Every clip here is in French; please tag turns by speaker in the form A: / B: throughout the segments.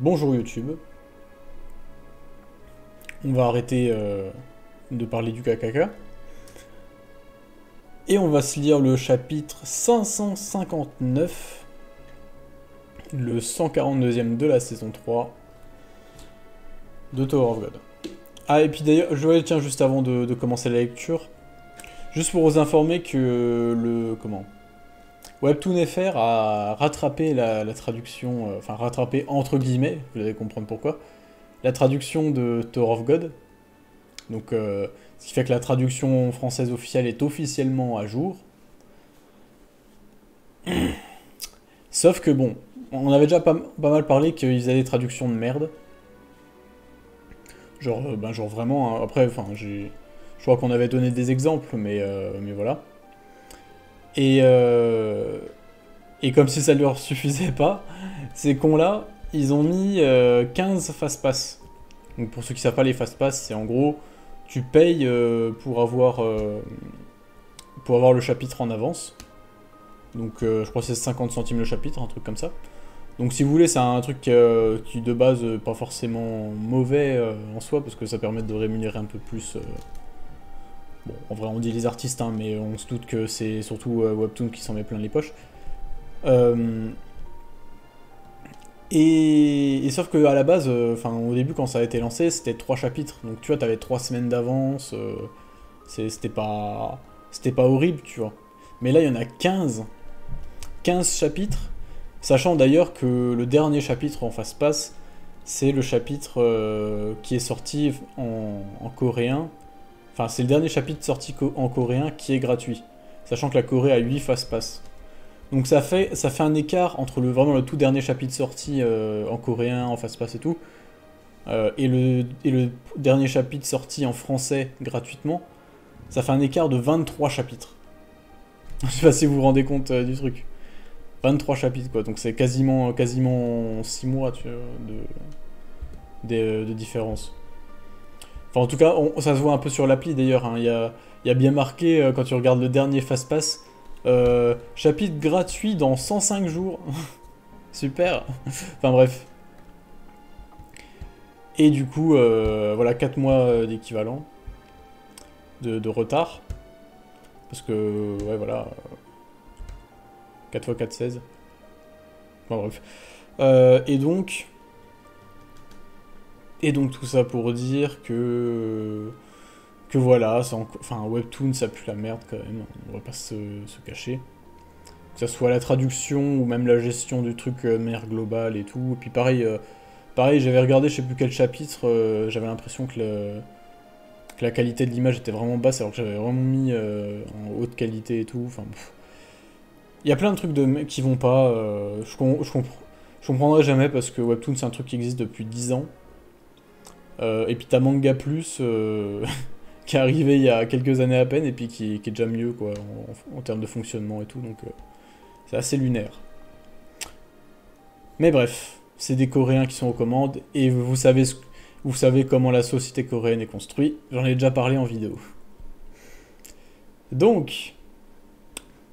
A: Bonjour YouTube. On va arrêter de parler du KKK. Et on va se lire le chapitre 559, le 142e de la saison 3 de Tower of God. Ah, et puis d'ailleurs, tiens, juste avant de commencer la lecture, juste pour vous informer que Webtoon FR a rattrapé la traduction, enfin rattrapé entre guillemets, vous allez comprendre pourquoi, la traduction de Tower of God. Donc, ce qui fait que la traduction française officielle est officiellement à jour. Sauf que bon, on avait déjà pas mal parlé qu'ils faisaient des traductions de merde. Genre vraiment, hein, après, enfin, je crois qu'on avait donné des exemples, mais voilà. Et, et comme si ça leur suffisait pas, ces cons-là, ils ont mis 15 fast-pass. Donc pour ceux qui savent pas, les fast-pass, c'est en gros, tu payes pour avoir le chapitre en avance. Donc je crois que c'est 50 centimes le chapitre, un truc comme ça. Donc si vous voulez, c'est un truc qui de base pas forcément mauvais en soi, parce que ça permet de rémunérer un peu plus... Bon, en vrai on dit les artistes, hein, mais on se doute que c'est surtout Webtoon qui s'en met plein les poches. Et sauf que à la base, enfin au début quand ça a été lancé, c'était 3 chapitres. Donc tu vois, t'avais 3 semaines d'avance, c'était pas horrible, tu vois. Mais là, il y en a 15. 15 chapitres, sachant d'ailleurs que le dernier chapitre en face pass, c'est le chapitre qui est sorti en coréen. Enfin, c'est le dernier chapitre sorti en coréen qui est gratuit. Sachant que la Corée a 8 fast pass. Donc ça fait un écart entre vraiment le tout dernier chapitre sorti en coréen, en fast pass et tout, et le dernier chapitre sorti en français gratuitement. Ça fait un écart de 23 chapitres. Je sais pas si vous vous rendez compte du truc. 23 chapitres quoi, donc c'est quasiment 6 mois de différence. Enfin en tout cas, ça se voit un peu sur l'appli d'ailleurs, hein. Il y a bien marqué quand tu regardes le dernier fast pass, chapitre gratuit dans 105 jours. Super. Enfin bref. Et du coup, voilà, 4 mois d'équivalent de retard. Parce que, ouais, voilà. 4 x 4, 16. Enfin bref. Et donc... Et donc tout ça pour dire que... Que voilà, enfin Webtoon ça pue la merde quand même, on va pas se cacher. Que ça soit la traduction ou même la gestion du truc de manière globale et tout. Et puis pareil j'avais regardé je sais plus quel chapitre, j'avais l'impression que la qualité de l'image était vraiment basse alors que j'avais vraiment mis en haute qualité et tout. Enfin, il y a plein de trucs qui vont pas, je comprendrai jamais parce que Webtoon c'est un truc qui existe depuis 10 ans. Et puis t'as Manga Plus qui est arrivé il y a quelques années à peine et puis qui est déjà mieux quoi en termes de fonctionnement et tout, donc c'est assez lunaire. Mais bref, c'est des Coréens qui sont aux commandes et vous savez comment la société coréenne est construite, j'en ai déjà parlé en vidéo. Donc,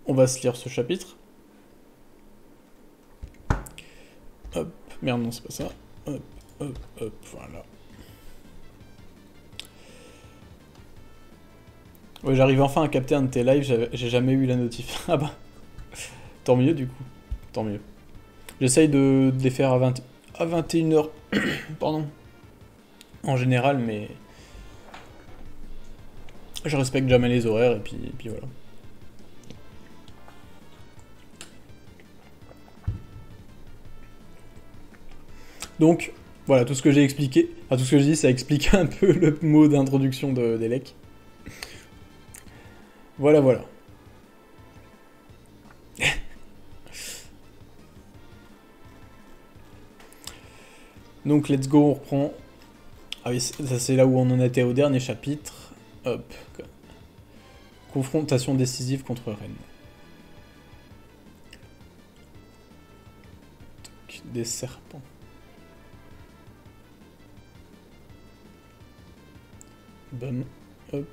A: on va se lire ce chapitre. Hop, merde non c'est pas ça. Hop, hop, hop, voilà. Ouais, j'arrive enfin à capter un de tes lives, j'ai jamais eu la notif. Ah bah, tant mieux du coup, tant mieux. J'essaye de les faire à 21h, pardon, en général, mais je respecte jamais les horaires et puis voilà. Donc, voilà, tout ce que j'ai expliqué, enfin tout ce que j'ai dit, ça explique un peu le mot d'introduction d'Elec. Voilà, voilà. Donc, let's go, on reprend. Ah oui, ça c'est là où on en était au dernier chapitre. Hop. Confrontation décisive contre Rennes. Des serpents. Bam. Hop.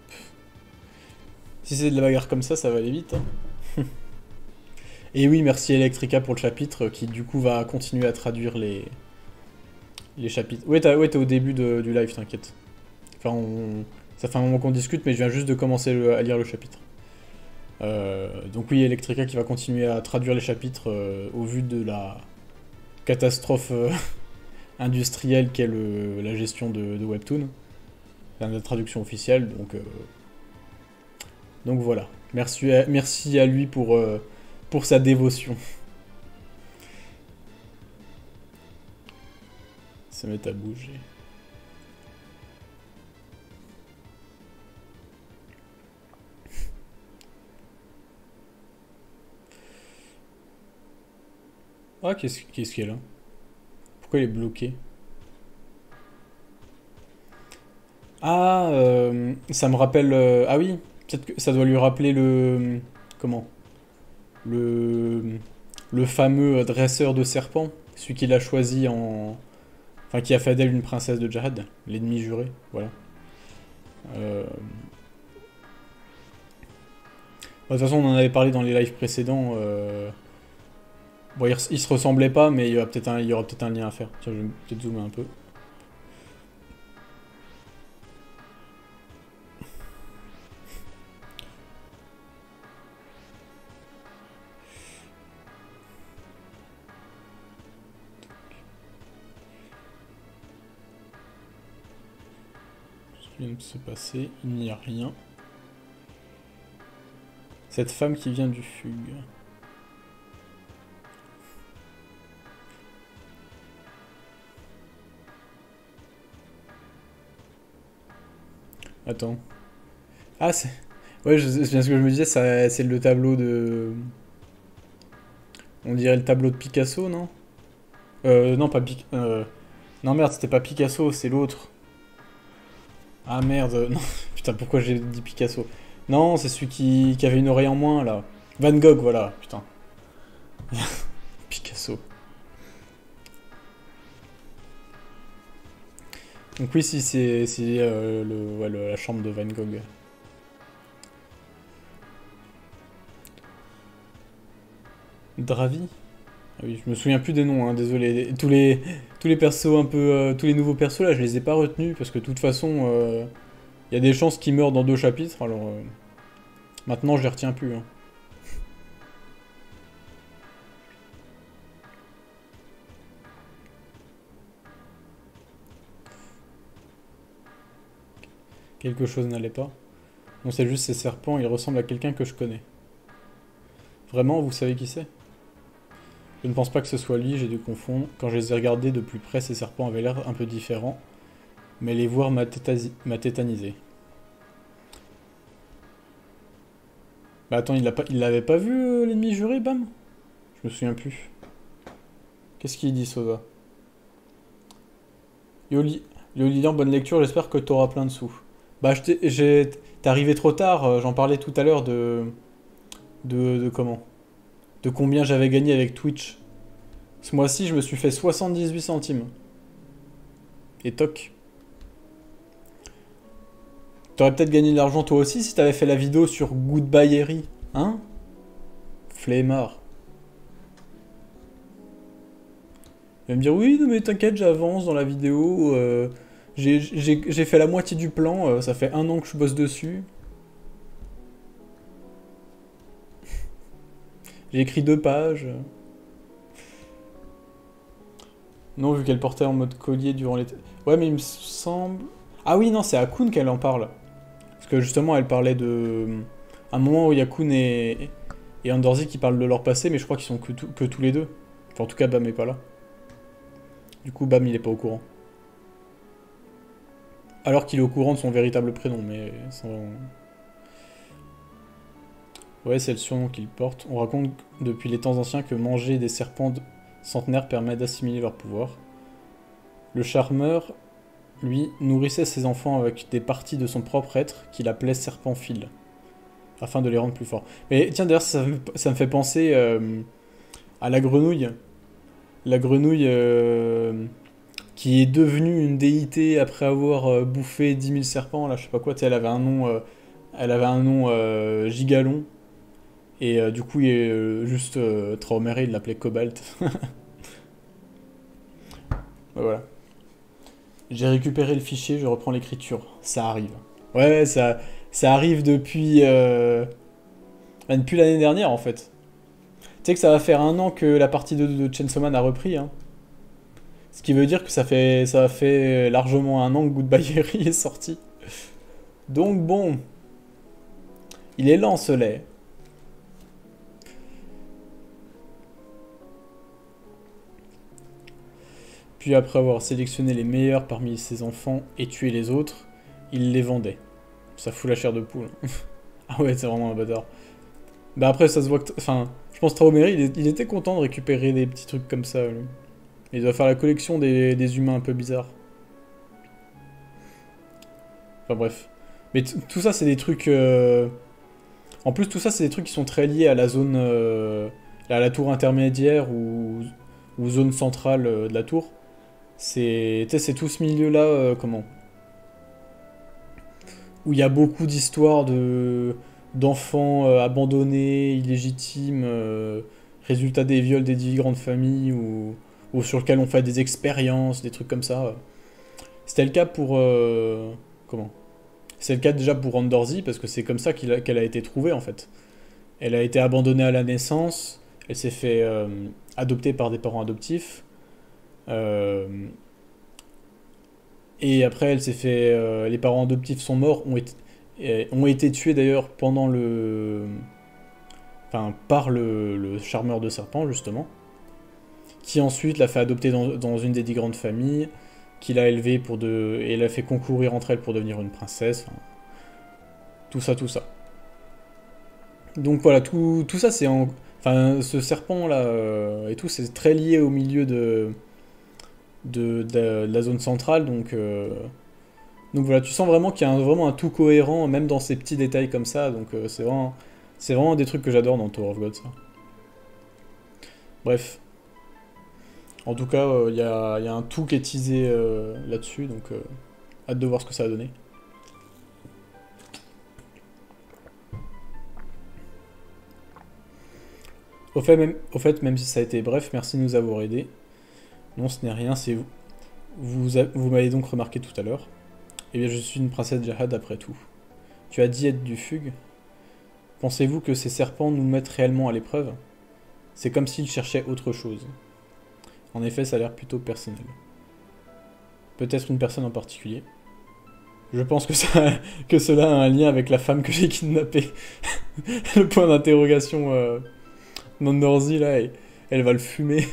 A: Si c'est de la bagarre comme ça va aller vite. Hein. Et oui, merci Electrica pour le chapitre qui du coup va continuer à traduire les chapitres. Ouais, t'es au début du live, t'inquiète. Enfin, ça fait un moment qu'on discute, mais je viens juste de commencer à lire le chapitre. Donc oui, Electrica qui va continuer à traduire les chapitres au vu de la catastrophe industrielle qu'est la gestion de Webtoon. C'est la traduction officielle, donc voilà. Merci à lui pour sa dévotion. Se met à bouger. Ah, qu'est-ce qu'il y a là? Pourquoi il est bloqué? Ah, ça me rappelle... ah oui, peut-être que ça doit lui rappeler le... Comment? Le... Le fameux dresseur de serpents. Celui qu'il a choisi en... Enfin, qui a fait d'elle une princesse de Jahad. L'ennemi juré, voilà. Euh, De toute façon, on en avait parlé dans les lives précédents. Bon, ils se ressemblaient pas, mais il y aura peut-être un lien à faire. Tiens, je vais peut-être zoomer un peu. Ce qui vient de se passer, il n'y a rien. Cette femme qui vient du fugue. Attends. Ah, c'est... Ouais, c'est bien ce que je me disais, c'est le tableau de... On dirait le tableau de Picasso, non? Non, pas Picasso. Non, merde, c'était pas Picasso, c'est l'autre. Ah, merde. Non, putain, pourquoi j'ai dit Picasso? Non, c'est celui qui avait une oreille en moins, là. Van Gogh, voilà, putain. Picasso. Donc oui, si, c'est ouais, la chambre de Van Gogh. Dravi? Ah oui, je me souviens plus des noms, hein, désolé. Tous les persos un peu... tous les nouveaux persos, là, je les ai pas retenus, parce que de toute façon, il y a des chances qu'ils meurent dans 2 chapitres, alors... maintenant, je les retiens plus, hein. Quelque chose n'allait pas. Non, c'est juste ces serpents, ils ressemblent à quelqu'un que je connais. Vraiment, vous savez qui c'est? Je ne pense pas que ce soit lui, j'ai dû confondre. Quand je les ai regardés de plus près, ces serpents avaient l'air un peu différents. Mais les voir m'a tétanisé. Bah attends, il l'avait pas vu, l'ennemi juré, bam? Je me souviens plus. Qu'est-ce qu'il dit, Sova? Yo, Lilian, bonne lecture, j'espère que t'auras plein de sous. Bah, t'es arrivé trop tard, j'en parlais tout à l'heure de comment? De combien j'avais gagné avec Twitch. Ce mois-ci, je me suis fait 78 centimes. Et toc. T'aurais peut-être gagné de l'argent toi aussi si t'avais fait la vidéo sur Goodbye Harry. Hein? Flemmard. Il va me dire oui, non mais t'inquiète, j'avance dans la vidéo. J'ai fait la moitié du plan, ça fait 1 an que je bosse dessus. J'ai écrit 2 pages. Non, vu qu'elle portait en mode collier durant l'été. Ouais, mais il me semble... Ah oui, non, c'est Akun qu'elle en parle. Parce que justement, elle parlait de... Un moment où Yakun et Andorzy qui parlent de leur passé, mais je crois qu'ils sont que tous les deux. Enfin, en tout cas, Bam est pas là. Du coup, Bam, il est pas au courant. Alors qu'il est au courant de son véritable prénom, mais... Ouais, c'est le surnom qu'il porte. On raconte depuis les temps anciens que manger des serpents centenaires permet d'assimiler leur pouvoir. Le charmeur, lui, nourrissait ses enfants avec des parties de son propre être qu'il appelait serpent-fil, afin de les rendre plus forts. Mais tiens, d'ailleurs, ça me fait penser à la grenouille. La grenouille qui est devenue une déité après avoir bouffé 10 000 serpents, là, je sais pas quoi, tu sais, elle avait un nom gigalon. Et du coup, il est juste Trauméré, il l'appelait Cobalt. Voilà. J'ai récupéré le fichier, je reprends l'écriture. Ça arrive. Ouais, ça arrive depuis l'année dernière, en fait. Tu sais que ça va faire 1 an que la partie 2 de Chainsaw Man a repris, hein. Ce qui veut dire que ça fait largement 1 an que Goodbye Yeri est sorti. Donc bon, il est lent ce lait. Puis après avoir sélectionné les meilleurs parmi ses enfants et tué les autres, il les vendait. Ça fout la chair de poule. Ah ouais, c'est vraiment un bâtard. Bah après, ça se voit que... Enfin, je pense que Traumeri, il était content de récupérer des petits trucs comme ça, lui. Il doit faire la collection des humains un peu bizarres. Enfin bref. Mais tout ça, c'est des trucs... En plus, tout ça, c'est des trucs qui sont très liés à la zone... à la tour intermédiaire ou zone centrale de la tour. C'est tout ce milieu-là, comment? Où il y a beaucoup d'histoires d'enfants abandonnés, illégitimes, résultat des viols des 10 grandes familles, ou sur lequel on fait des expériences, des trucs comme ça. C'était le cas pour... comment? C'est le cas déjà pour Andorzy, parce que c'est comme ça qu'elle a été trouvée, en fait. Elle a été abandonnée à la naissance, elle s'est fait adopter par des parents adoptifs, euh, et après elle s'est fait... les parents adoptifs sont morts, ont été tués d'ailleurs pendant le... Enfin, par le charmeur de serpent, justement, qui ensuite l'a fait adopter dans une des 10 grandes familles, qui l'a élevée et l'a fait concourir entre elles pour devenir une princesse. Enfin, tout ça, tout ça. Donc voilà, tout ça c'est en... Enfin, ce serpent là et tout, c'est très lié au milieu de la zone centrale, donc voilà, tu sens vraiment qu'il y a vraiment un tout cohérent, même dans ces petits détails comme ça, donc c'est vraiment des trucs que j'adore dans Tower of God, ça. Bref. En tout cas, il y a un tout qui est teasé là-dessus, donc hâte de voir ce que ça va donner. Au fait, même si ça a été bref, merci de nous avoir aidés. Non, ce n'est rien, c'est vous. Vous m'avez donc remarqué tout à l'heure. Eh bien, je suis une princesse Jahad après tout. Tu as dit être du fugue. Pensez-vous que ces serpents nous mettent réellement à l'épreuve? C'est comme s'ils cherchaient autre chose. En effet, ça a l'air plutôt personnel. Peut-être une personne en particulier. Je pense que cela a un lien avec la femme que j'ai kidnappée. Le point d'interrogation Nandorzy, là, elle va le fumer.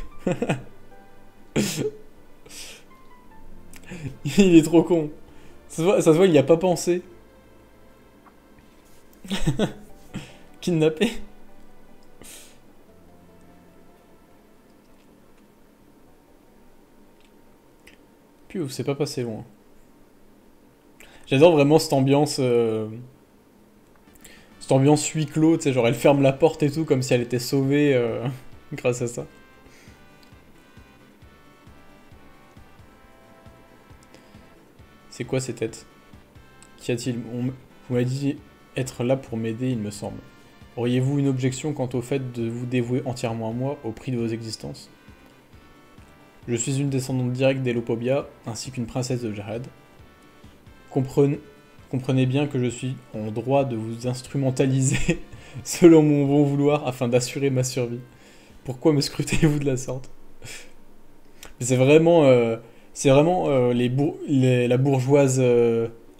A: Il est trop con. Ça se voit, il n'y a pas pensé. Kidnappé. Puis c'est pas passé loin. J'adore vraiment cette ambiance huis clos, tu sais, genre elle ferme la porte et tout, comme si elle était sauvée grâce à ça. C'est quoi ces têtes? Qu'y a-t-il? Vous m'avez dit être là pour m'aider, il me semble. Auriez-vous une objection quant au fait de vous dévouer entièrement à moi au prix de vos existences? Je suis une descendante directe d'Elopobia, ainsi qu'une princesse de Jahad. Comprenez bien que je suis en droit de vous instrumentaliser selon mon bon vouloir afin d'assurer ma survie. Pourquoi me scrutez-vous de la sorte? C'est vraiment la bourgeoise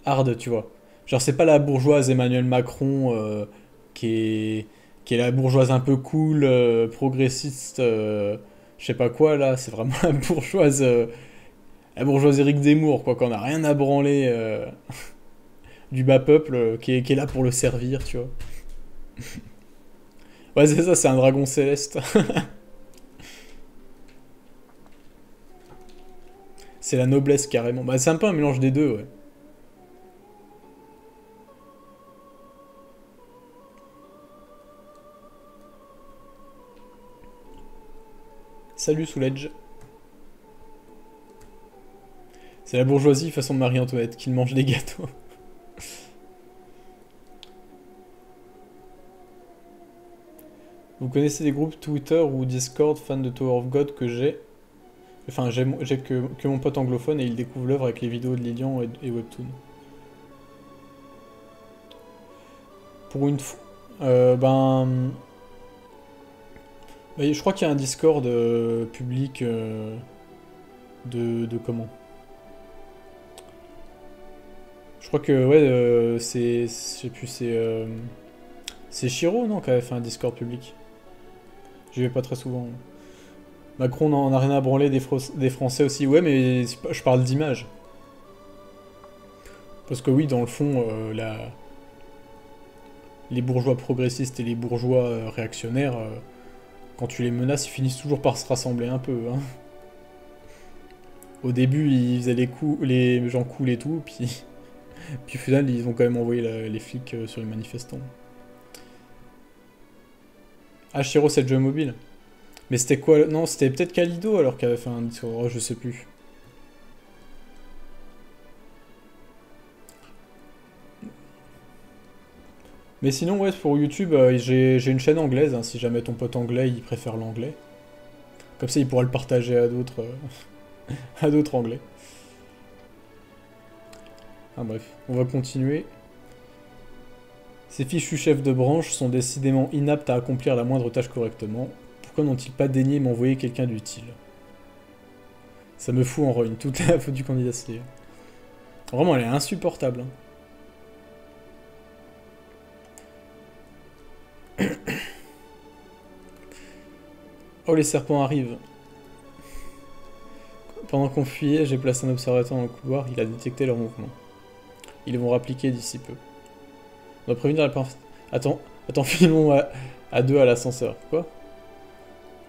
A: hard, tu vois. Genre, c'est pas la bourgeoise Emmanuel Macron qui est, qui est la bourgeoise un peu cool, progressiste, je sais pas quoi, là. C'est vraiment la bourgeoise Éric Zemmour, quoi, qu'on a rien à branler du bas peuple qui est là pour le servir, tu vois. Ouais, c'est ça, c'est un dragon céleste. C'est la noblesse carrément. Bah, c'est un peu un mélange des deux, ouais. Salut Soulage. C'est la bourgeoisie façon Marie-Antoinette qui mange des gâteaux. Vous connaissez des groupes Twitter ou Discord fans de Tower of God que j'ai? Enfin, j'ai que mon pote anglophone et il découvre l'œuvre avec les vidéos de Lilian et Webtoon. Pour une fois... ben... Je crois qu'il y a un Discord public de comment? Je crois que, ouais, c'est... Je sais plus, c'est Shiro, non, qui avait fait un Discord public. J'y vais pas très souvent. Macron n'en a rien à branler des Français aussi. Ouais, mais je parle d'image. Parce que oui, dans le fond, les bourgeois progressistes et les bourgeois réactionnaires, quand tu les menaces, ils finissent toujours par se rassembler un peu. Hein. Au début, ils faisaient les gens cool et tout, puis au final, ils ont quand même envoyé les flics sur les manifestants. Ah, Shiro, c'est le jeu mobile. Mais c'était quoi? Non, c'était peut-être Kalido alors qu'elle avait fait un discours. Oh, je sais plus. Mais sinon, ouais, pour YouTube, j'ai une chaîne anglaise, hein, si jamais ton pote anglais, il préfère l'anglais. Comme ça, il pourra le partager à d'autres à d'autres anglais. Ah bref, on va continuer. Ces fichus chefs de branche sont décidément inaptes à accomplir la moindre tâche correctement. Pourquoi n'ont-ils pas daigné m'envoyer quelqu'un d'utile? Ça me fout en rogne, toute la faute du candidat CE. Vraiment, elle est insupportable. Hein. Oh, les serpents arrivent. Pendant qu'on fuyait, j'ai placé un observateur dans le couloir, il a détecté leur mouvement. Ils vont rappliquer d'ici peu. On doit prévenir la... Attends, filons à deux à l'ascenseur. Quoi?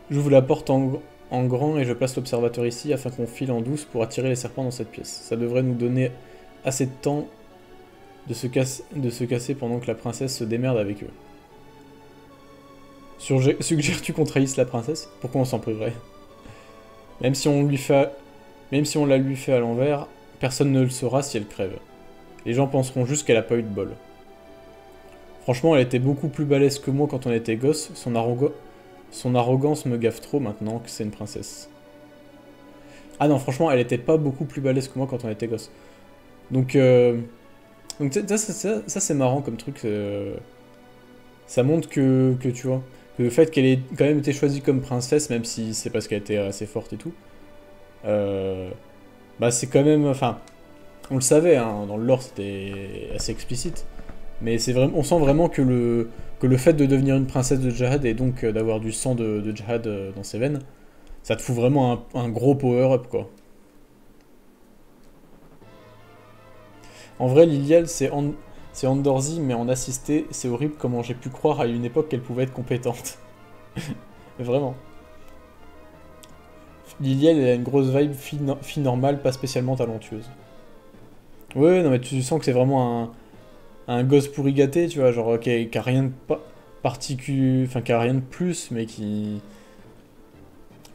A: J'ouvre la porte en grand et je place l'observateur ici afin qu'on file en douce pour attirer les serpents dans cette pièce. Ça devrait nous donner assez de temps de se casser pendant que la princesse se démerde avec eux. Suggères-tu qu'on trahisse la princesse? Pourquoi on s'en priverait? Même si on la lui fait à l'envers, personne ne le saura si elle crève. Les gens penseront juste qu'elle a pas eu de bol. Franchement, elle était beaucoup plus balèze que moi quand on était gosse. Son arrogance me gaffe trop maintenant que c'est une princesse. Ah non, franchement, elle était pas beaucoup plus balèze que moi quand on était gosse. Donc ça c'est marrant comme truc. Ça montre que tu vois, que le fait qu'elle ait quand même été choisie comme princesse, même si c'est parce qu'elle était assez forte et tout, bah c'est quand même, enfin, on le savait, hein, dans le lore c'était assez explicite, mais c'est vraiment, on sent vraiment que le fait de devenir une princesse de Jahad et donc d'avoir du sang de Jahad dans ses veines, ça te fout vraiment un gros power-up, quoi. En vrai, Lilial, c'est Andorzy, mais en assisté, c'est horrible comment j'ai pu croire à une époque qu'elle pouvait être compétente. Vraiment. Lilial, elle a une grosse vibe fille normale, pas spécialement talentueuse. Ouais, non, mais tu sens que c'est vraiment un gosse pourri gâté, tu vois, genre qui a rien de particulier, enfin qui a rien de plus, mais qui...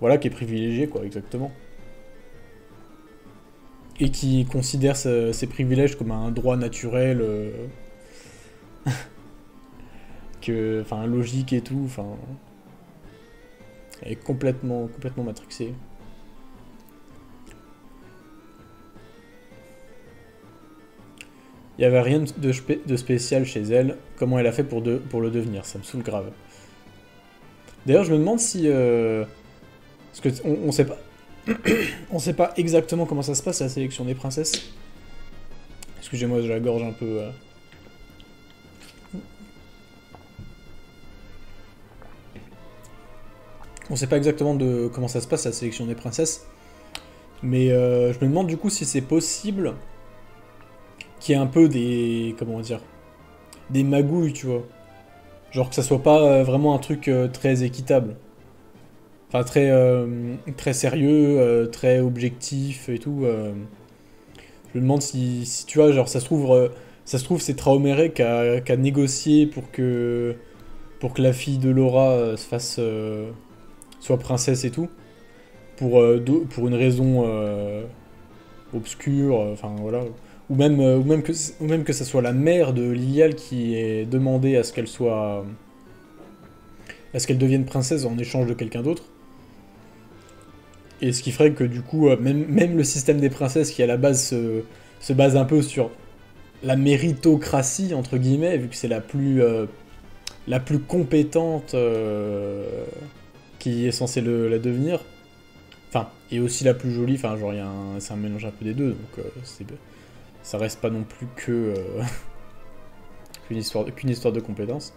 A: Voilà, qui est privilégié, quoi, exactement. Et qui considère ses privilèges comme un droit naturel, enfin, logique et tout, enfin... Elle est complètement matrixée. Il n'y avait rien de spécial chez elle. Comment elle a fait pour le devenir? Ça me saoule grave. D'ailleurs, je me demande si... parce que on sait pas... on sait pas exactement comment ça se passe la sélection des princesses. Excusez-moi, j'ai la gorge un peu... On sait pas exactement comment ça se passe la sélection des princesses. Mais je me demande du coup si c'est possible qu'il y ait un peu des... Comment dire? Des magouilles, tu vois. Genre que ça soit pas vraiment un truc très équitable. Enfin, très sérieux, très objectif et tout. Je me demande si tu vois, genre, ça se trouve c'est Traoré qui a négocié pour que la fille de Laura soit princesse et tout. Pour une raison obscure, enfin voilà. Ou même que ça soit la mère de Lilial qui ait demandé à ce qu'elle devienne princesse en échange de quelqu'un d'autre. Et ce qui ferait que du coup, même le système des princesses qui à la base se base un peu sur la méritocratie, entre guillemets, vu que c'est la plus compétente qui est censée la devenir. Enfin, et aussi la plus jolie, enfin, genre, c'est un mélange un peu des deux, donc ça reste pas non plus que qu'une histoire de compétences.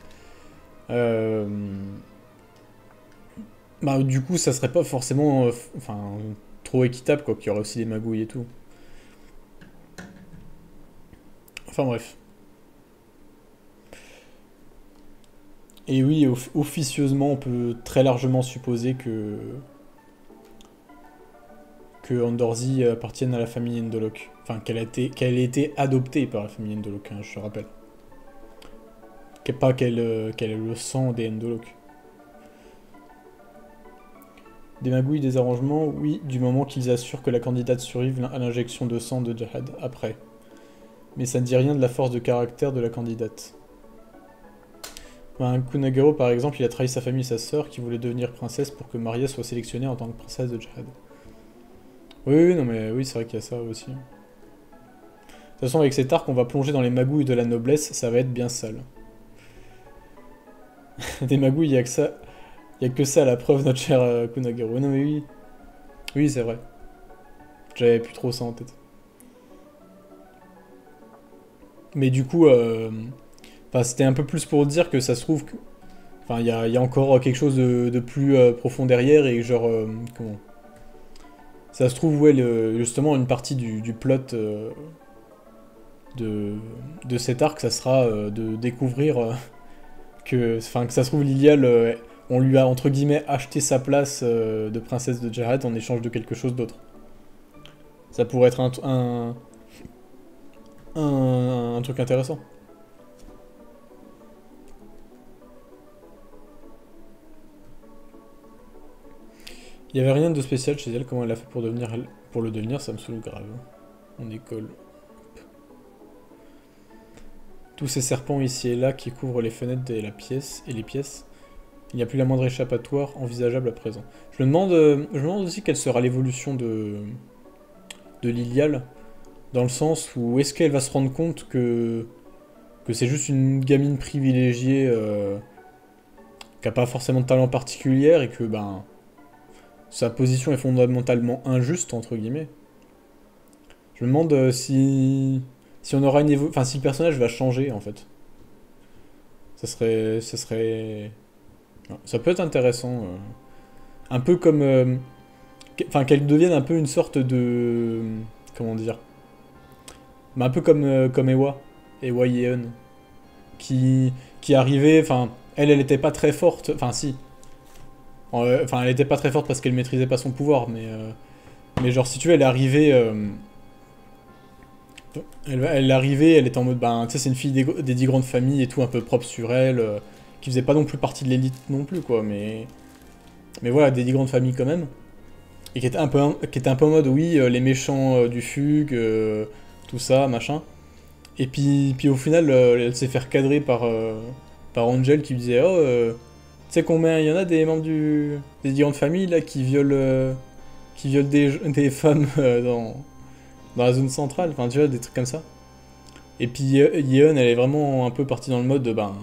A: Euh, Bah, du coup, ça serait pas forcément enfin, trop équitable, quoi, qu'il y aurait aussi des magouilles et tout. Enfin, bref. Et oui, officieusement, on peut très largement supposer que Andorzy appartienne à la famille Endolok. Enfin, qu'elle ait été adoptée par la famille Endolok, hein, je te rappelle. Pas qu'elle ait le sang des Endolok. Des magouilles, des arrangements, oui, du moment qu'ils assurent que la candidate survive à l'injection de sang de Jahad après. Mais ça ne dit rien de la force de caractère de la candidate. Un Kunagaro, par exemple, il a trahi sa famille et sa sœur qui voulaient devenir princesse pour que Maria soit sélectionnée en tant que princesse de Jahad. Oui, non mais oui, c'est vrai qu'il y a ça aussi. De toute façon, avec cet arc, on va plonger dans les magouilles de la noblesse, ça va être bien sale. Des magouilles, il y a que ça. Il y a que ça à la preuve, notre cher Kunagaro. Non mais oui. Oui, c'est vrai. J'avais plus trop ça en tête. Mais du coup, enfin, c'était un peu plus pour dire que ça se trouve que... Enfin, il y a encore quelque chose de plus profond derrière et genre... comment? Ça se trouve, ouais, justement, une partie du plot de cet arc, ça sera de découvrir enfin, que ça se trouve, Lilial, on lui a, entre guillemets, acheté sa place de princesse de Jahad en échange de quelque chose d'autre. Ça pourrait être un truc intéressant. Il n'y avait rien de spécial chez elle, comment elle a fait pour le devenir, ça me saoule grave. On école. Tous ces serpents ici et là qui couvrent les fenêtres et les pièces. Il n'y a plus la moindre échappatoire envisageable à présent. Je me demande aussi quelle sera l'évolution de Lilial, dans le sens où est-ce qu'elle va se rendre compte que c'est juste une gamine privilégiée qui n'a pas forcément de talent particulier et que ben sa position est fondamentalement injuste entre guillemets. Je me demande si on aura enfin si le personnage va changer en fait. Ça peut être intéressant. Un peu comme enfin qu'elle devienne un peu une sorte de comment dire, mais un peu comme Ewa Yeon qui arrivait, enfin elle était pas très forte, enfin si, enfin elle était pas très forte parce qu'elle maîtrisait pas son pouvoir, mais genre si tu veux elle est arrivée elle arrivait, elle était en mode ben tu sais c'est une fille des 10 grandes familles et tout un peu propre sur elle, qui faisait pas non plus partie de l'élite non plus quoi, mais voilà des 10 grandes familles quand même. Et qui était un peu en mode, oui, les méchants du fugue, tout ça, machin. Et puis au final, elle s'est fait recadrer par Angel qui lui disait, oh, tu sais combien il y en a des membres des différentes familles là qui violent des femmes dans la zone centrale, enfin tu vois, des trucs comme ça. Et puis Yeon, elle est vraiment un peu partie dans le mode de, ben,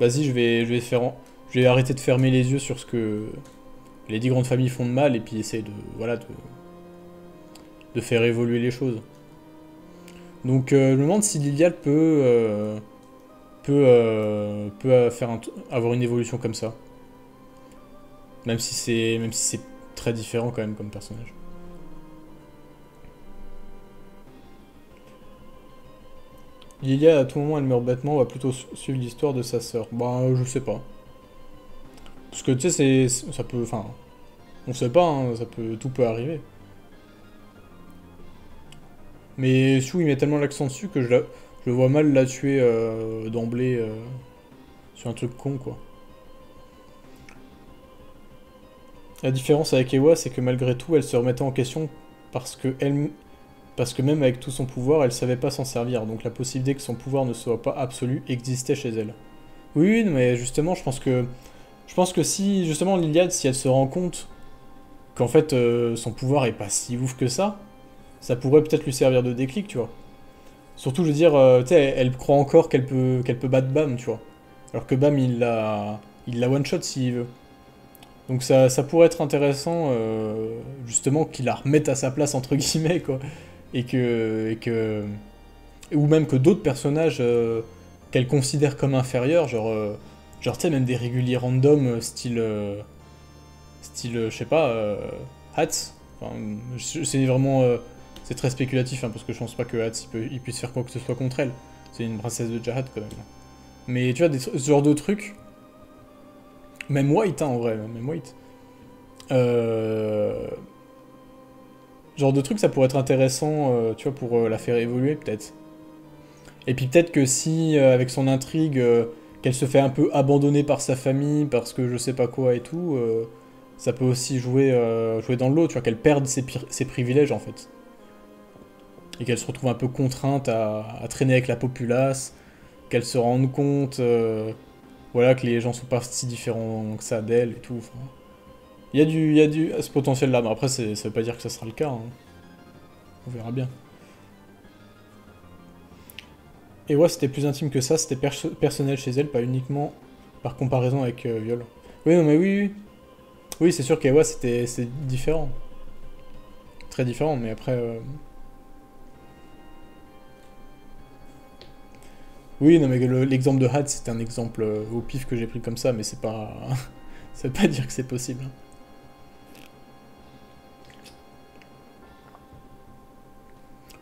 A: vas-y, je vais arrêter de fermer les yeux sur ce que les 10 grandes familles font de mal et puis essayer voilà, de faire évoluer les choses. Donc je me demande si Lilial peut avoir une évolution comme ça. Même si c'est très différent quand même comme personnage. Lilia, à tout moment, elle meurt bêtement, on va plutôt suivre l'histoire de sa sœur. Bah, je sais pas. Parce que tu sais, ça peut, enfin, on sait pas, hein, tout peut arriver. Mais Shu, il met tellement l'accent dessus que je le vois mal la tuer d'emblée sur un truc con, quoi. La différence avec Ewa, c'est que malgré tout, elle se remettait en question parce que même avec tout son pouvoir, elle savait pas s'en servir. Donc la possibilité que son pouvoir ne soit pas absolu existait chez elle. Oui, mais justement, je pense que si, justement, Liliade, si elle se rend compte qu'en fait son pouvoir est pas si ouf que ça pourrait peut-être lui servir de déclic, tu vois. Surtout, je veux dire, tu sais, elle croit encore qu'elle peut battre Bam, tu vois. Alors que Bam, il la one-shot s'il veut. Donc ça pourrait être intéressant, justement, qu'il la remette à sa place, entre guillemets, quoi. Ou même que d'autres personnages qu'elle considère comme inférieurs, genre tu sais, même des réguliers random, je sais pas, Hats. Enfin, c'est vraiment, c'est très spéculatif, hein, parce que je pense pas que Hats il puisse faire quoi que ce soit contre elle. C'est une princesse de Jahad quand même. Mais tu vois, ce genre de trucs, même White, hein, en vrai, même White. Euh, genre de trucs, ça pourrait être intéressant, tu vois, pour la faire évoluer peut-être. Et puis peut-être que si, avec son intrigue, qu'elle se fait un peu abandonner par sa famille, parce que je sais pas quoi et tout, ça peut aussi jouer dans le lot, tu vois, qu'elle perde ses privilèges en fait. Et qu'elle se retrouve un peu contrainte à traîner avec la populace, qu'elle se rende compte, voilà, que les gens sont pas si différents que ça d'elle et tout. Enfin, il y a ce potentiel-là, mais après, ça veut pas dire que ça sera le cas, hein. On verra bien. Et ouais, c'était plus intime que ça, c'était personnel chez elle, pas uniquement par comparaison avec Viol. Oui, non, mais oui, oui. Oui, c'est sûr qu'Ewa, c'est différent. Très différent, mais après... Oui, non, mais l'exemple de Had, c'est un exemple au pif que j'ai pris comme ça, mais c'est pas... ça veut pas dire que c'est possible, hein.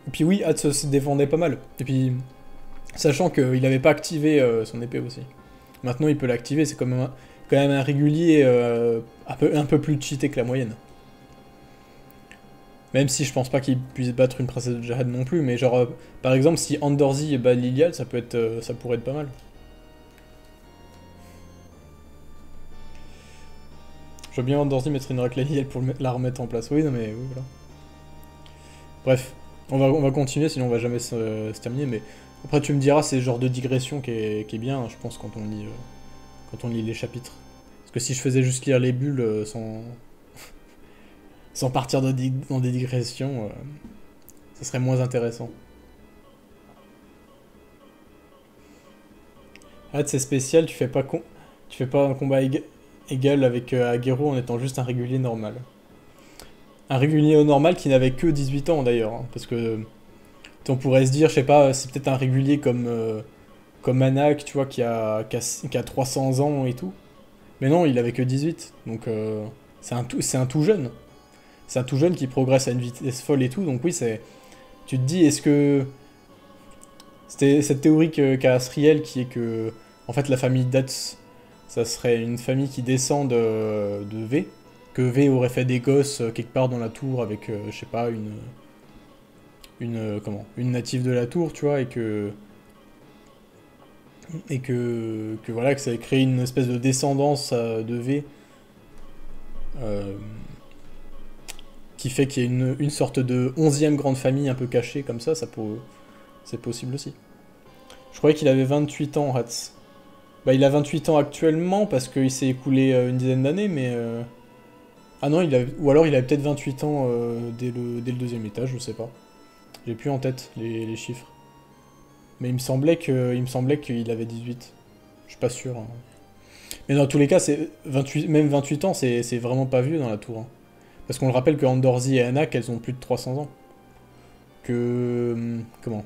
A: Et puis oui, Had se défendait pas mal. Et puis, sachant qu'il avait pas activé son épée aussi. Maintenant, il peut l'activer, c'est quand même un régulier un peu plus cheaté que la moyenne. Même si je pense pas qu'il puisse battre une princesse de Jihad non plus, mais genre, par exemple, si Andorzy bat Lilial, ça pourrait être pas mal. Je veux bien Andorzy mettre une raclée Lilial pour la remettre en place. Oui, non mais oui, voilà. Bref, on va continuer, sinon on va jamais se terminer, mais après tu me diras, c'est le genre de digression qui est bien, hein, je pense, quand on lit les chapitres. Parce que si je faisais juste lire les bulles sans partir dans des digressions, ça serait moins intéressant. Ah, c'est spécial, tu fais pas un combat égal avec Aguero en étant juste un régulier normal. Un régulier normal qui n'avait que 18 ans d'ailleurs, hein, parce que on pourrait se dire, je sais pas, c'est peut-être un régulier comme Anak, tu vois, qui a 300 ans et tout. Mais non, il avait que 18, donc c'est un tout jeune. C'est un tout jeune qui progresse à une vitesse folle et tout, donc oui, tu te dis, est-ce que c'était cette théorie qu'a Asriel qui est que, en fait, la famille Dats, ça serait une famille qui descend de V, que V aurait fait des gosses quelque part dans la tour avec, je sais pas, une native de la tour, tu vois, et que voilà, que ça ait créé une espèce de descendance de V euh, qui fait qu'il y ait une sorte de 11e grande famille un peu cachée comme c'est possible aussi. Je croyais qu'il avait 28 ans, Hats. Bah, il a 28 ans actuellement parce qu'il s'est écoulé une dizaine d'années, mais. Ah non, ou alors il avait peut-être 28 ans dès le deuxième étage, je sais pas. J'ai plus en tête les chiffres. Mais il me semblait qu'il avait 18. Je suis pas sûr, hein. Mais dans tous les cas, même 28 ans, c'est vraiment pas vieux dans la tour, hein. Parce qu'on le rappelle que Andorzy et Anak, elles ont plus de 300 ans. Comment?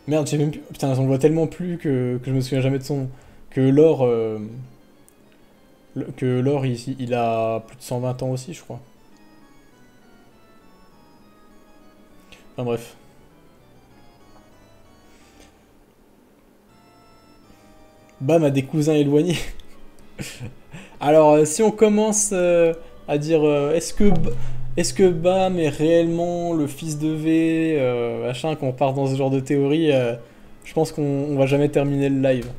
A: Merde, j'ai même plus. Putain, on voit tellement plus que je me souviens jamais de son nom. Que Laure. Que Laure, il a plus de 120 ans aussi, je crois. Enfin bref. Bam a des cousins éloignés. Alors, si on commence à dire est-ce que Bam est réellement le fils de V, machin, qu'on part dans ce genre de théorie, je pense qu'on va jamais terminer le live.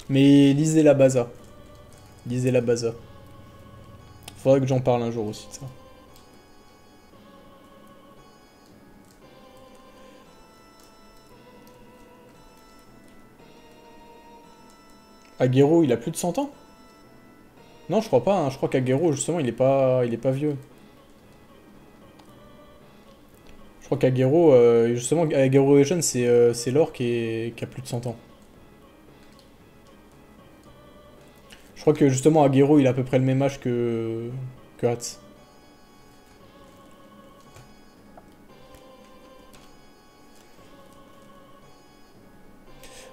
A: Mais lisez la Baza. Lisez la Baza. Faudrait que j'en parle un jour aussi de ça. Aguero, il a plus de 100 ans? Non, je crois pas, hein. Je crois qu'Agero, justement, il est pas vieux. Je crois qu'Agero, justement, Agero est jeune, c'est l'or qui a plus de 100 ans. Je crois que, justement, Agero, il a à peu près le même âge que Hats.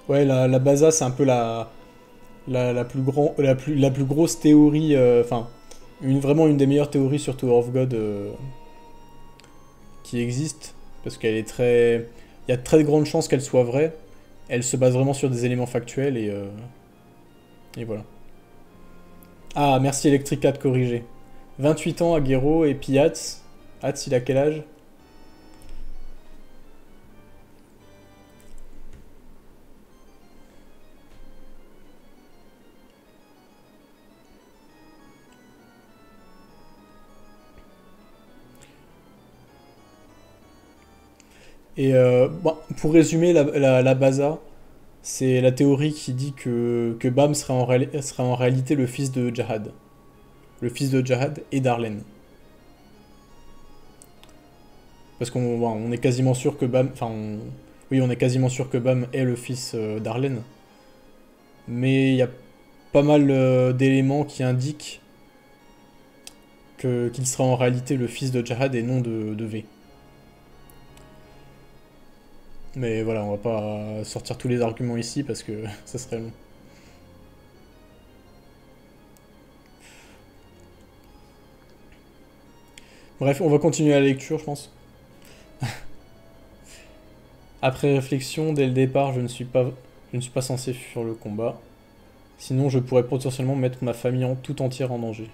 A: Ouais, la Baza, c'est un peu la plus grosse théorie, enfin, vraiment une des meilleures théories sur Tower of God qui existe, parce qu'elle est très... Il y a de très grandes chances qu'elle soit vraie. Elle se base vraiment sur des éléments factuels et voilà. Ah, merci Electrica de corriger. 28 ans, Aguero, et puis Hats. Hats, il a quel âge? Et bon, pour résumer, la Baza, c'est la théorie qui dit que Bam serait en réalité le fils de Jahad. Le fils de Jahad et d'Arlen. Parce qu'on bon, on est quasiment sûr que Bam... Enfin, oui, on est quasiment sûr que Bam est le fils d'Arlen. Mais il y a pas mal d'éléments qui indiquent qu'il sera en réalité le fils de Jahad et non de V. Mais voilà, on va pas sortir tous les arguments ici parce que ça serait long. Bref, on va continuer la lecture, je pense. Après réflexion, dès le départ, je ne suis pas censé fuir le combat. Sinon, je pourrais potentiellement mettre ma famille tout entière en danger.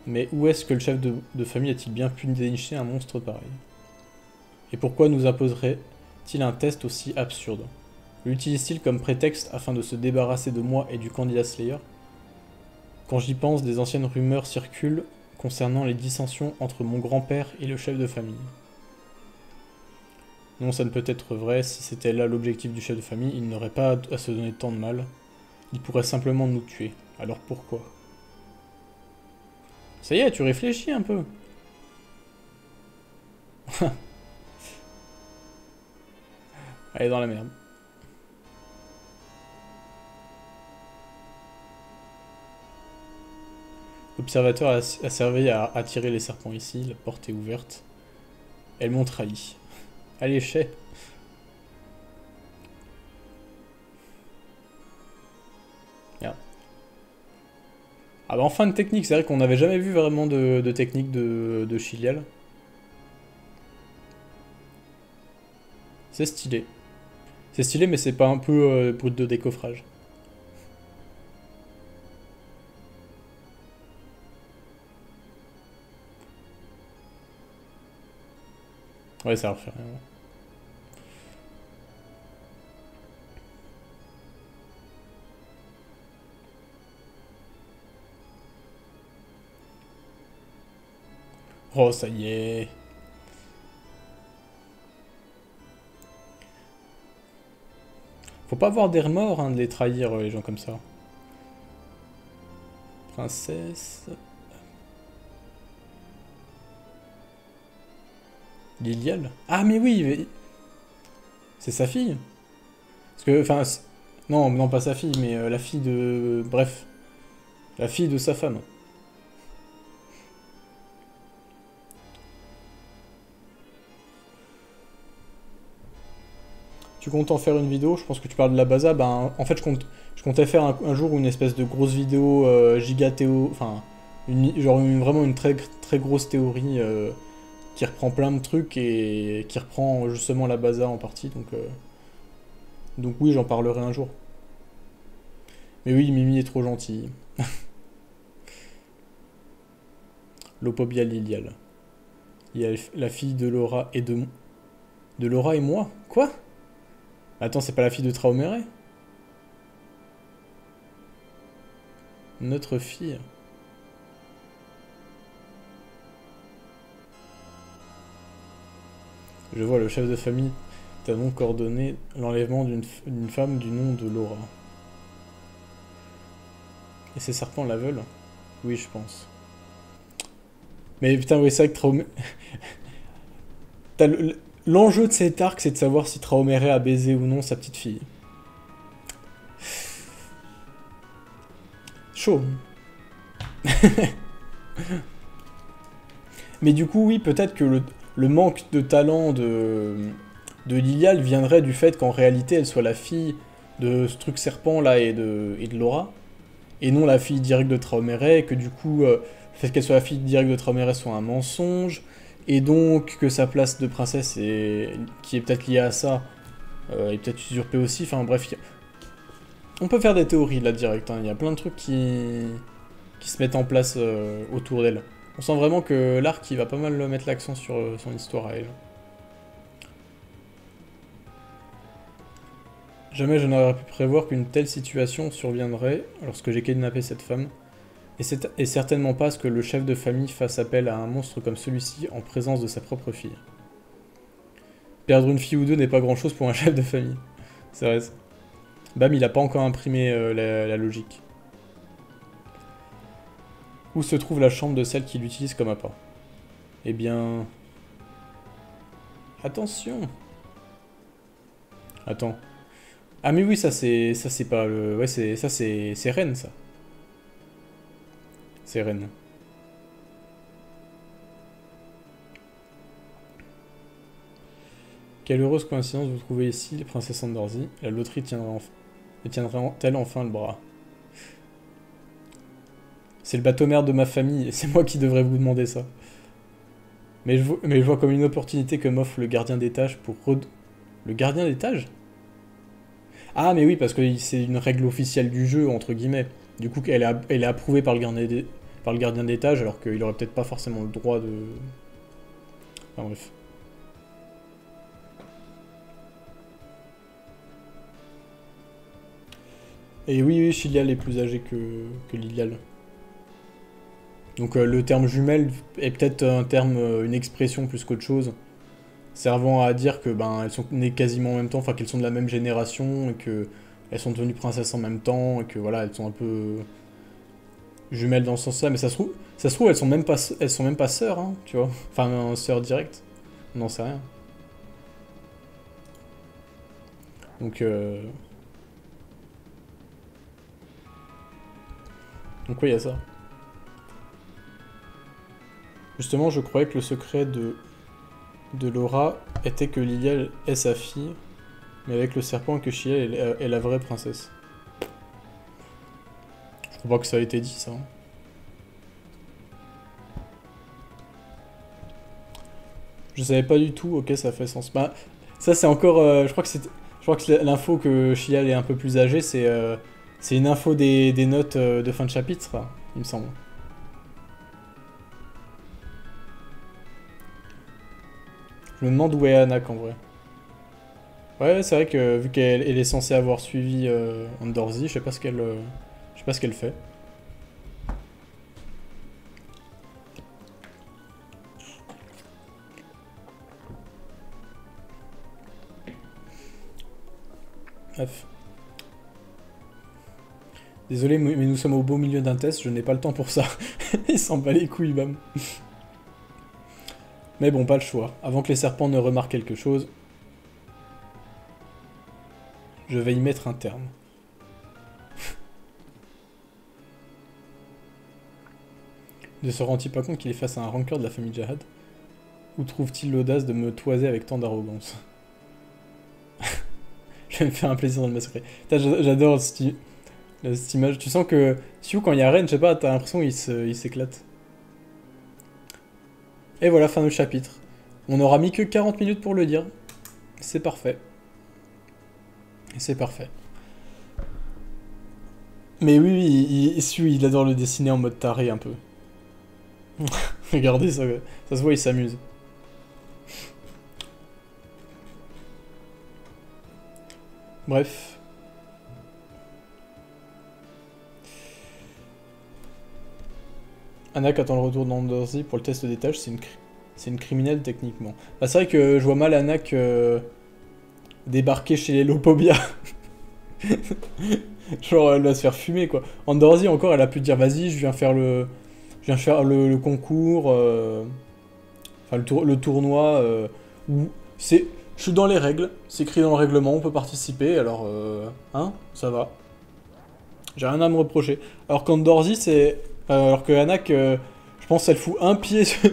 A: Mais où est-ce que le chef de famille a-t-il bien pu dénicher un monstre pareil? Et pourquoi nous imposerait-il un test aussi absurde? L'utilise-t-il comme prétexte afin de se débarrasser de moi et du candidat Slayer? Quand j'y pense, des anciennes rumeurs circulent concernant les dissensions entre mon grand-père et le chef de famille. Non, ça ne peut être vrai, si c'était là l'objectif du chef de famille, il n'aurait pas à se donner tant de mal. Il pourrait simplement nous tuer. Alors pourquoi? Ça y est, tu réfléchis un peu. Elle est dans la merde. L'observateur a servi à attirer les serpents ici, la porte est ouverte. Elles m'ont trahi. Allez, chais. Merde. Ah bah enfin une technique, c'est vrai qu'on n'avait jamais vu vraiment de technique de Chilial. C'est stylé. C'est stylé mais c'est pas un peu brut de décoffrage. Ouais, ça va refaire rien. Oh, ça y est. Faut pas avoir des remords hein, de les trahir, les gens comme ça. Princesse... Lilial? Ah mais oui, c'est sa fille. Parce que, enfin, non, non pas sa fille, mais la fille de... Bref, la fille de sa femme. Tu comptes en faire une vidéo? Je pense que tu parles de la Baza. Ben, en fait, je comptais faire un jour une espèce de grosse vidéo giga théo, enfin, vraiment une très, très grosse théorie qui reprend plein de trucs et qui reprend justement la Baza en partie. Donc oui, j'en parlerai un jour. Mais oui, Mimi est trop gentille. Lopobia Lilial. Il y a la fille de Laura et de Laura et moi? Quoi? Attends, c'est pas la fille de Traomere? Notre fille. Je vois, le chef de famille t'a donc ordonné l'enlèvement d'une femme du nom de Laura. Et ces serpents la veulent? Oui, je pense. Mais putain, oui, c'est vrai que l'enjeu de cet arc, c'est de savoir si Traomere a baisé ou non sa petite fille. Chaud. Mais du coup, oui, peut-être que le manque de talent de Lilial viendrait du fait qu'en réalité, elle soit la fille de ce truc serpent là et de Laura, et non la fille directe de Traomere, et que du coup, le fait qu'elle soit la fille directe de Traomere soit un mensonge, et donc que sa place de princesse, qui est peut-être liée à ça, est peut-être usurpée aussi, enfin bref, on peut faire des théories là direct, hein. Il y a plein de trucs qui se mettent en place autour d'elle. On sent vraiment que l'arc il va pas mal mettre l'accent sur son histoire à elle. Jamais je n'aurais pu prévoir qu'une telle situation surviendrait lorsque j'ai kidnappé cette femme. Et certainement pas ce que le chef de famille fasse appel à un monstre comme celui-ci en présence de sa propre fille. Perdre une fille ou deux n'est pas grand chose pour un chef de famille. C'est vrai ça. Bam, il a pas encore imprimé la logique. Où se trouve la chambre de celle qui l'utilise comme appât? Eh bien... Attention. Attends. Ah mais oui, ça c'est pas le... Ouais, ça c'est Rennes, ça. C'est Rennes. Quelle heureuse coïncidence vous trouvez ici, les princesses Andorzy. La loterie tiendra-t-elle enfin le bras? C'est le bateau-mère de ma famille, et c'est moi qui devrais vous demander ça. Mais je vois comme une opportunité que m'offre le gardien d'étage pour... Le gardien d'étage? Ah mais oui, parce que c'est une règle officielle du jeu, entre guillemets. Du coup, elle est approuvée par le gardien d'étage, alors qu'il aurait peut-être pas forcément le droit de... Enfin bref. Et oui, Chilial est plus âgé que Lilial. Donc le terme jumelle est peut-être un terme, une expression plus qu'autre chose, servant à dire que ben elles sont nées quasiment en même temps, enfin qu'elles sont de la même génération et que elles sont devenues princesses en même temps et que voilà elles sont un peu jumelles dans ce sens-là. Mais ça se trouve elles sont même pas sœurs, hein, tu vois, enfin sœurs directes, on n'en sait rien. Donc donc oui il y a ça. Justement, je croyais que le secret de Laura était que Lilial est sa fille, mais avec le serpent que Chilial est la vraie princesse. Je crois pas que ça a été dit, ça. Je savais pas du tout, ok, ça fait sens. Bah, ça c'est encore... je crois que l'info que Chilial est un peu plus âgé, c'est une info des notes de fin de chapitre, il me semble. Je me demande où est Anak en vrai. Ouais, c'est vrai que vu qu'elle est censée avoir suivi Andorzy, je sais pas ce qu'elle fait. Bref. Désolé, mais nous sommes au beau milieu d'un test, je n'ai pas le temps pour ça. Il s'en bat les couilles, bam. Mais bon, pas le choix. Avant que les serpents ne remarquent quelque chose, je vais y mettre un terme. Ne se rend-il pas compte qu'il est face à un rancœur de la famille Jahad? Où trouve-t-il l'audace de me toiser avec tant d'arrogance? Je vais me faire un plaisir dans le massacrer. J'adore cette image. Tu sens que Siou, quand il y a Ren, je sais pas, t'as l'impression qu'il s'éclate. Et voilà, fin du chapitre. On n'aura mis que 40 minutes pour le dire. C'est parfait. C'est parfait. Mais oui, Siou, il adore le dessiner en mode taré un peu. Regardez ça, ça se voit, il s'amuse. Bref. Anak attend le retour d'Andorzy pour le test des tâches, c'est une criminelle techniquement. Bah, c'est vrai que je vois mal Anak débarquer chez les Lopobia. Genre, elle va se faire fumer, quoi. Andorzy, encore, elle a pu dire, vas-y, je viens faire le concours, enfin, le tournoi, où c'est... Je suis dans les règles, c'est écrit dans le règlement, on peut participer, alors, hein, ça va. J'ai rien à me reprocher. Alors qu'Andorzy, c'est... alors que Anak, je pense qu'elle fout un pied sur,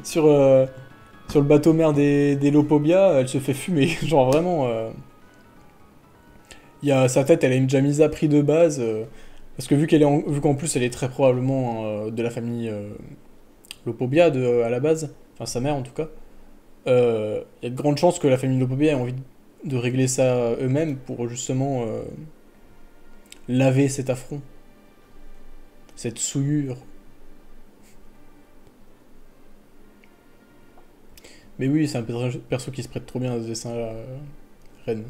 A: sur le bateau mère des Lopobia, elle se fait fumer. Genre vraiment... il y a, sa tête, elle a une Jamisa pris de base. Parce que vu qu'en plus elle est très probablement de la famille Lopobia à la base, enfin sa mère en tout cas, il y a de grandes chances que la famille Lopobia ait envie de régler ça eux-mêmes pour justement laver cet affront, cette souillure. Mais oui, c'est un perso qui se prête trop bien à ce dessin-là, Ren.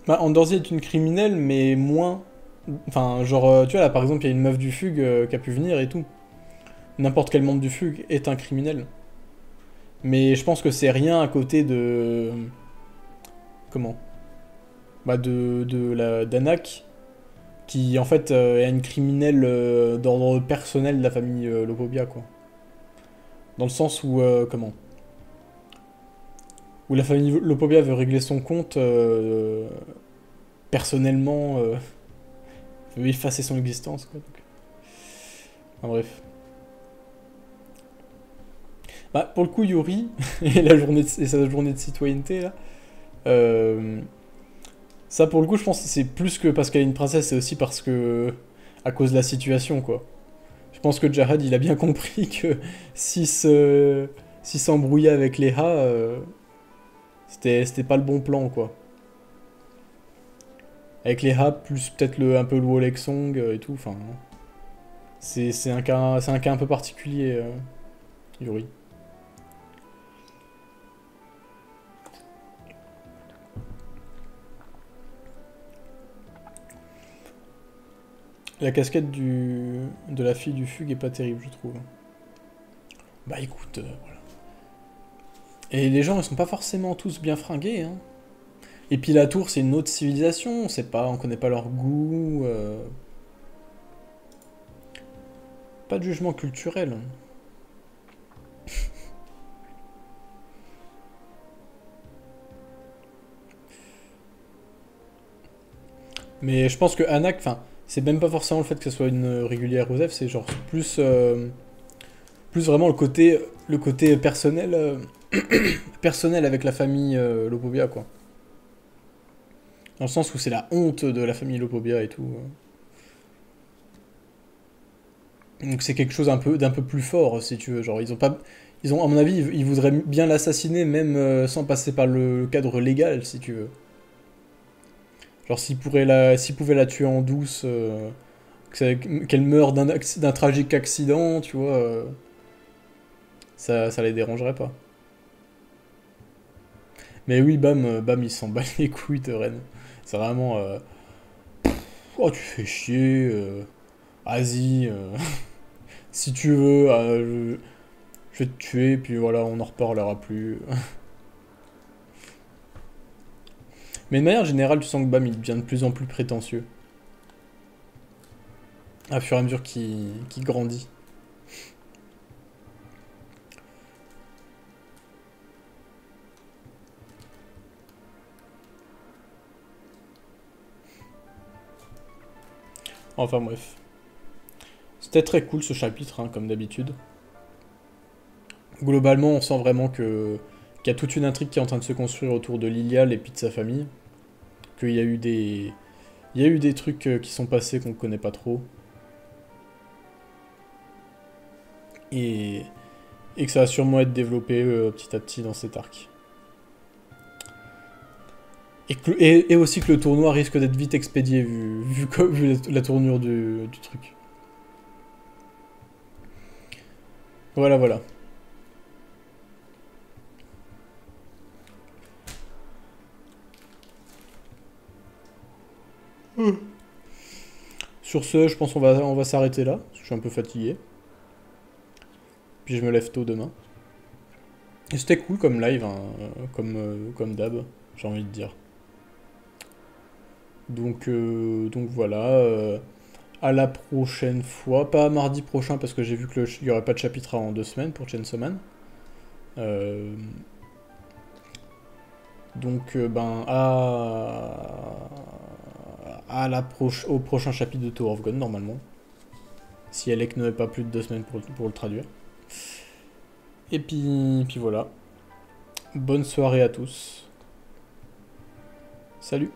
A: Bah, Andorzy est une criminelle, mais moins. Enfin, genre, tu vois, là par exemple, il y a une meuf du Fugue qui a pu venir et tout. N'importe quel membre du Fugue est un criminel. Mais je pense que c'est rien à côté de. Comment? Bah, d'Anak, qui en fait est une criminelle d'ordre personnel de la famille Lopobia, quoi. Dans le sens où. Comment? Où la famille Lopobia veut régler son compte personnellement, veut effacer son existence, quoi. Donc. Enfin, bref. Bah, pour le coup, Yuri, et, et sa journée de citoyenneté, là, euh, ça, pour le coup, je pense que c'est plus que parce qu'elle est une princesse, c'est aussi parce que. À cause de la situation, quoi. Je pense que Jared, il a bien compris que s'il s'embrouillait avec Léa, c'était pas le bon plan, quoi. Avec Léa, plus peut-être un peu le Wolexong et tout, enfin. C'est un cas un peu particulier, Yuri. La casquette de la fille du Fugue est pas terrible, je trouve. Bah écoute, voilà. Et les gens, ils sont pas forcément tous bien fringués, hein. Et puis la tour, c'est une autre civilisation, on sait pas, on connaît pas leur goût. Pas de jugement culturel. Mais je pense que Anak, enfin, c'est même pas forcément le fait que ce soit une régulière Osef, c'est genre plus, plus vraiment le côté personnel, personnel avec la famille Lopobia, quoi. Dans le sens où c'est la honte de la famille Lopobia et tout. Donc c'est quelque chose d'un peu plus fort, si tu veux. Genre, ils ont pas. Ils ont, à mon avis, ils voudraient bien l'assassiner, même sans passer par le cadre légal, si tu veux. Genre, s'ils pouvaient la tuer en douce, qu'elle meure d'un tragique accident, tu vois, ça les dérangerait pas. Mais oui, Bam, il s'en bat les couilles de Ren. C'est vraiment. Oh, tu fais chier, vas-y, si tu veux, je vais te tuer, puis voilà, on en reparlera plus. Mais de manière générale, tu sens que Bam, il devient de plus en plus prétentieux. À fur et à mesure qu'il grandit. Enfin bref. C'était très cool ce chapitre, hein, comme d'habitude. Globalement, on sent vraiment qu'il y a toute une intrigue qui est en train de se construire autour de Lilial et puis de sa famille. Qu'il y a eu des... Il y a eu des trucs qui sont passés qu'on ne connaît pas trop. Et, et que ça va sûrement être développé petit à petit dans cet arc. Et aussi que le tournoi risque d'être vite expédié vu la tournure du truc. Voilà, voilà. Sur ce, je pense on va s'arrêter là, parce que je suis un peu fatigué. Puis je me lève tôt demain. Et c'était cool comme live, hein, comme d'hab. j'ai envie de dire. Donc voilà, à la prochaine fois, pas mardi prochain parce que j'ai vu qu'il n'y aurait pas de chapitre avant 2 semaines pour Chainsaw Man. Euh, ben au prochain chapitre de Tower of God normalement. Si Alec n'avait pas plus de 2 semaines pour le traduire. Et puis voilà. Bonne soirée à tous. Salut.